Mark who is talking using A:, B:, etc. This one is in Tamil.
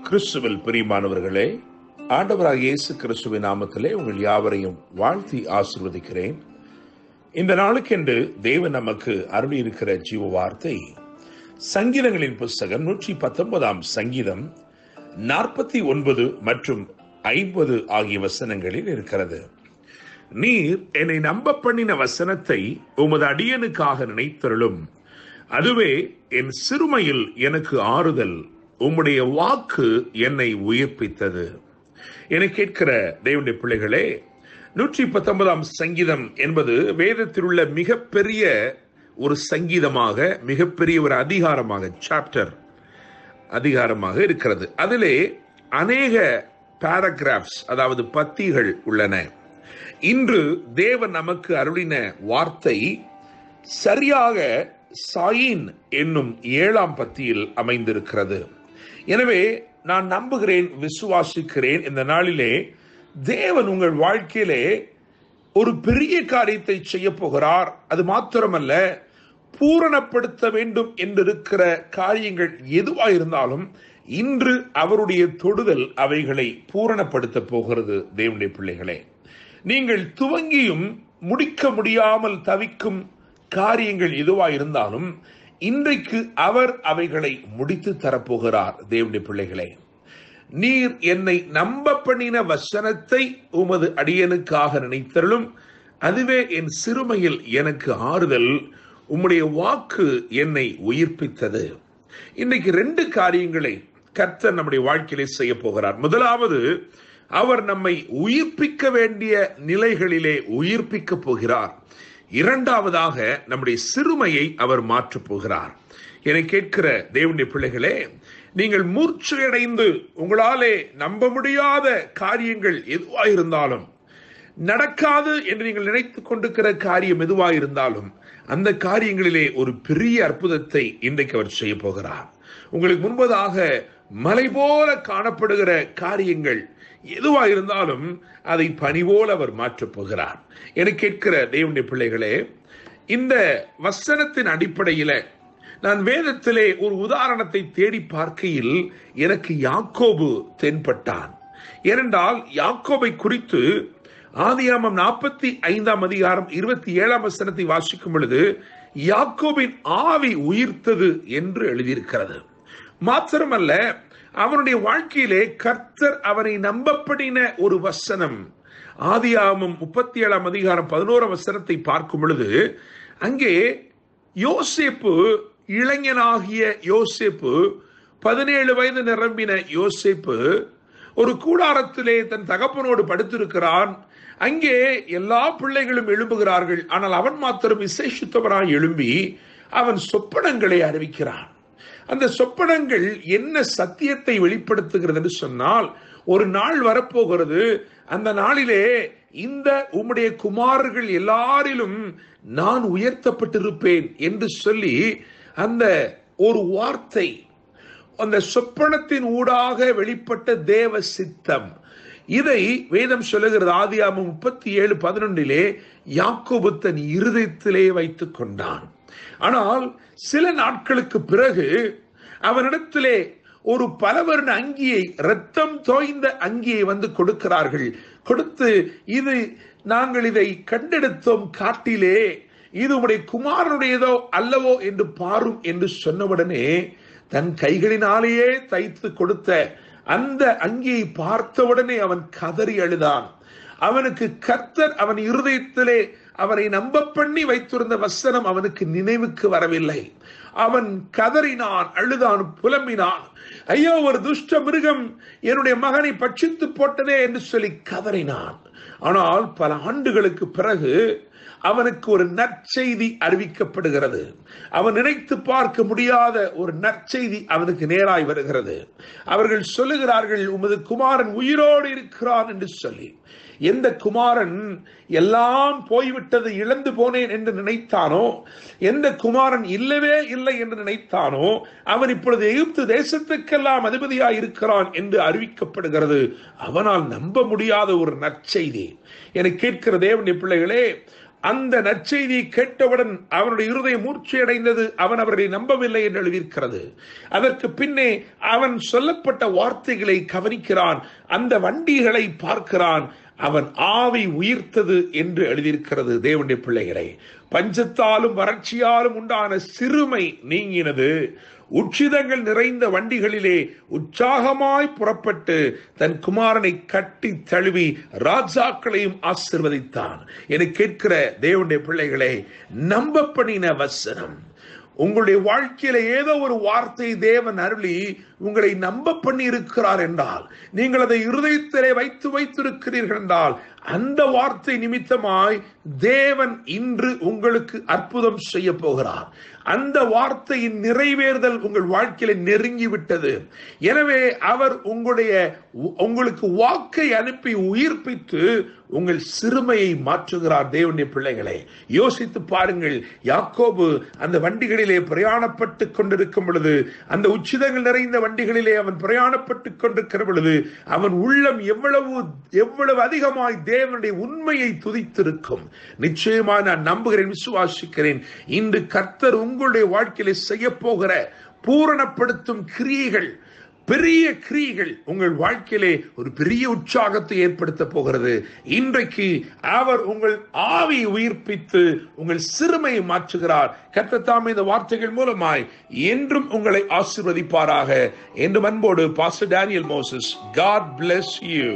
A: கிறிஸ்துவில் பிரியமானவர்களே, ஆண்டவராக இயேசு கிறிஸ்துவின் நாமத்திலே உங்கள் யாவரையும் வாழ்த்தி ஆசீர்வதிக்கிறேன். இந்த நாளுக்கென்று தேவன் நமக்கு அருளி இருக்கிற ஜீவ வார்த்தை சங்கீதங்களின் புஸ்தகம் 119 சங்கீதம் 49 மற்றும் 50 ஆகிய வசனங்களில் இருக்கிறது. நீர் என்னை நம்ப பண்ணின வசனத்தை உமது அடியனுக்காக நினைத்தருளும். அதுவே என் சிறுமையில் எனக்கு ஆறுதல். உம்முடைய வாக்கு என்னை உயிர்ப்பித்தது. என கேட்கிற தேவனுடைய பிள்ளைகளே, 119 சங்கீதம் என்பது வேதத்தில் உள்ள மிகப்பெரிய ஒரு சங்கீதமாக, மிகப்பெரிய ஒரு அதிகாரமாக இருக்கிறது. அதிலே அநேக பாராகிராப்ஸ், அதாவது பத்திகள் உள்ளன. இன்று தேவன் நமக்கு அருளின வார்த்தை சரியாக சாயின் என்னும் 7ஆம் பத்தியில் அமைந்திருக்கிறது. எனவே நான் நம்புகிறேன், விசுவாசிக்கிறேன், இந்த நாளிலே தேவன் உங்கள் வாழ்க்கையிலே ஒரு பெரிய காரியத்தை செய்ய போகிறார். அது மாத்திரமல்ல, பூரணப்படுத்த வேண்டும் என்றிருக்கிற காரியங்கள் எதுவாயிருந்தாலும் இன்று அவருடைய தொடுதல் அவைகளை பூரணப்படுத்த போகிறது. தேவனுடைய பிள்ளைகளே, நீங்கள் துவங்கியும் முடிக்க முடியாமல் தவிக்கும் காரியங்கள் எதுவாயிருந்தாலும் இன்றைக்கு அவர் அவைகளை முடித்து தரப்போகிறார். தேவனுடைய பிள்ளைகளே, நீர் என்னை நம்ப பண்ணின வசனத்தை உமது அடியனுக்காக நினைத்தருளும். அதுவே என் சிறுமையில் எனக்கு ஆறுதல். உம்முடைய வாக்கு என்னை உயிர்ப்பித்தது. இன்னைக்கு 2 காரியங்களை கர்த்தர் நம்முடைய வாழ்க்கையிலே செய்ய போகிறார். முதலாவது, அவர் நம்மை உயிர்ப்பிக்க வேண்டிய நிலைகளிலே உயிர்ப்பிக்க போகிறார். இரண்டாவதாக, நம்முடைய சிறுமையை அவர் மாற்றப் போகிறார். என கேட்கிற தேவனுடைய பிள்ளைகளே, நீங்கள் மூர்ச்சையடைந்து உங்களாலே நம்ப முடியாத காரியங்கள் எதுவாயிருந்தாலும், நடக்காது என்று நீங்கள் நினைத்துக் கொண்டிருக்கிற காரியம் எதுவாயிருந்தாலும், அந்த காரியங்களிலே ஒரு பெரிய அற்புதத்தை இன்றைக்கு அவர் செய்ய போகிறார். உங்களுக்கு முன்பதாக மலை போல காணப்படுகிற காரியங்கள் எதுவாயிருந்தாலும் அதை பனி போல அவர் மாற்றப் போகிறார். என கேட்கிற தேவனுடைய பிள்ளைகளே, இந்த வசனத்தின் அடிப்படையில நான் வேதத்திலே ஒரு உதாரணத்தை தேடி பார்க்கையில் எனக்கு யாக்கோபு தென்பட்டான். ஏனென்றால் யாக்கோபை குறித்து ஆதியாகமம் 45 அதிகாரம் 27 வசனத்தை வாசிக்கும் பொழுது யாக்கோபின் ஆவி உயிர்த்தது என்று எழுதியிருக்கிறது. மாத்திரமல்ல, அவனுடைய வாழ்க்கையிலே கர்த்தர் அவனை நம்பப்படின ஒரு வசனம், ஆதியாகமம் 37 அதிகாரம் 11 வசனத்தை பார்க்கும் பொழுது அங்கே யோசேப்பு, இளைஞனாகிய யோசேப்பு, 17 வயது நிரம்பின யோசேப்பு ஒரு கூடாரத்திலே தன் தகப்பனோடு படுத்திருக்கிறான். அங்கே எல்லா பிள்ளைகளும் எழும்புகிறார்கள். ஆனால் அவன் மாத்திரம் விசேஷித்தவராய் எழும்பி அவன் சொப்பனங்களை அறிவிக்கிறான். அந்த சொப்பனங்கள் என்ன சத்தியத்தை வெளிப்படுத்துகிறது என்று சொன்னால், ஒரு நாள் வரப்போகிறது, அந்த நாளிலே இந்த உம்முடைய குமாரர்கள் எல்லாரிலும் நான் உயர்த்தப்பட்டிருப்பேன் என்று சொல்லி அந்த ஒரு வார்த்தை, அந்த சொப்பனத்தின் ஊடாக வெளிப்பட்ட தேவ சித்தம், இதை வேதம் சொல்லுகிறது. ஆதியாகமம் 37:11 யாக்கோபு தன் இருதயத்திலே வைத்துக் கொண்டான். ஆனால் சில நாட்களுக்கு பிறகு அவனிடத்திலே ஒரு பலவர்ண அங்கியை, இரத்தம் தோய்ந்த அங்கியை வந்து கொடுக்கிறார்கள். கொடுத்து, இது நாங்கள் இதை கண்டெடுத்தோம் காட்டிலே, இது உம்முடைய குமாரனுடையதோ அல்லவோ என்று பாரும் என்று சொன்னவுடனே தன் கைகளினாலேயே தைத்து கொடுத்த அந்த அங்கியை பார்த்தவுடனே அவன் கதறி அழுதான். அவனுக்கு கர்த்தர் அவன் இருதயத்திலே அவரை நம்ப பண்ணி வைத்திருந்த வசனம் அவனுக்கு நினைவுக்கு வரவில்லை. அவன் கதறினான், அழுதான், புலம்பினான். ஐயோ, ஒரு துஷ்ட மிருகம் என்னுடைய மகனை பட்சித்து போட்டதே என்று சொல்லி கதறினான். ஆனால் பல ஆண்டுகளுக்கு பிறகு அவனுக்கு ஒரு நற்செய்தி அறிவிக்கப்படுகிறது. அவன் நினைத்து பார்க்க முடியாத ஒரு நற்செய்தி அவனுக்கு நேராய் வருகிறது. அவர்கள் சொல்லுகிறார்கள், உமது குமாரன் உயிரோடு இருக்கிறான் என்று சொல்லி. எந்த குமாரன் எல்லாம் போய்விட்டது, இழந்து போனேன் என்று நினைத்தானோ, எந்த குமாரன் இல்லவே இல்லை என்று நினைத்தானோ, அவன் இப்பொழுது எகிப்து தேசத்துக்கெல்லாம் அதிபதியாய் இருக்கிறான் என்று அறிவிக்கப்படுகிறது. அவனால் நம்ப முடியாத ஒரு நற்செய்தி. என கேட்கிற தேவனுடைய பிள்ளைகளே, அந்த நற்செய்தியை கேட்டவுடன் அவனுடைய இருதயம் மூர்ச்சையடைந்தது, அவன் அவர்களை நம்பவில்லை என்று எழுதியிருக்கிறது. அதற்கு பின்னே அவன் சொல்லப்பட்ட வார்த்தைகளை கவனிக்கிறான், அந்த வண்டிகளை பார்க்கிறான், அவன் ஆவி உயிர்த்தது என்று எழுதியிருக்கிறது. தேவனுடைய பிள்ளைகளை, பஞ்சத்தாலும் வறட்சியாலும் உண்டான சிறுமை நீங்கினது. உச்சிதங்கள் நிறைந்த வண்டிகளிலே உற்சாகமாய் புறப்பட்டு தன் குமாரனை கட்டி தழுவி ராஜாக்களையும் ஆசீர்வதித்தான். என கேட்கிற தேவனுடைய பிள்ளைகளே, நம்ப பண்ணின வசனம். உங்களுடைய வாழ்க்கையில ஏதோ ஒரு வார்த்தை தேவன் அருளி உங்களை நம்ப பண்ணி இருக்கிறார் என்றால், நீங்கள் அதை இருதயத்திலே வைத்திருக்கிறீர்கள் என்றால், அந்த வார்த்தை நிமித்தமாய் தேவன் இன்று உங்களுக்கு அற்புதம் செய்ய போகிறார். அந்த வார்த்தையின் நிறைவேறுதல் உங்கள் வாழ்க்கையில நெருங்கிவிட்டது. எனவே அவர் உங்களுக்கு வாக்கை அனுப்பி உயிர்ப்பித்து உங்கள் சிறுமையை மாற்றுகிறார். தேவனுடைய பிள்ளைகளை, யோசித்து பாருங்கள். யாக்கோபு அந்த வண்டிகளிலே பிரயாணப்பட்டு கொண்டிருக்கும் பொழுது, அந்த உச்சிதங்கள் நிறைந்த வண்டிகளிலே அவன் பிரயாணப்பட்டு கொண்டிருக்கிற பொழுது, அவன் உள்ளம் எவ்வளவு அதிகமாய் தேவனுடைய உண்மையை துதித்திருக்கும். நிச்சயமாக நான் நம்புகிறேன், விசுவாசிக்கிறேன். இன்று கர்த்தர் உங்களுடைய வாழ்க்கையிலே செய்ய போகிற பூரணப்படுத்தும் கிரியைகள், பெரிய கிரியைகள் உங்கள் வாழ்க்கையிலே ஒரு பெரிய உற்சாகத்தை ஏற்படுத்த போகிறது. இன்றைக்கு அவர் உங்கள் ஆவியை உயிர்ப்பித்து உங்கள் சிறுமையை மாற்றுகிறார். கர்த்தர் தாமே இந்த வார்த்தைகள் மூலமாய் என்றும் உங்களை ஆசீர்வதிப்பாராக. என்று அன்போடு pastor Daniel Moses. God bless you.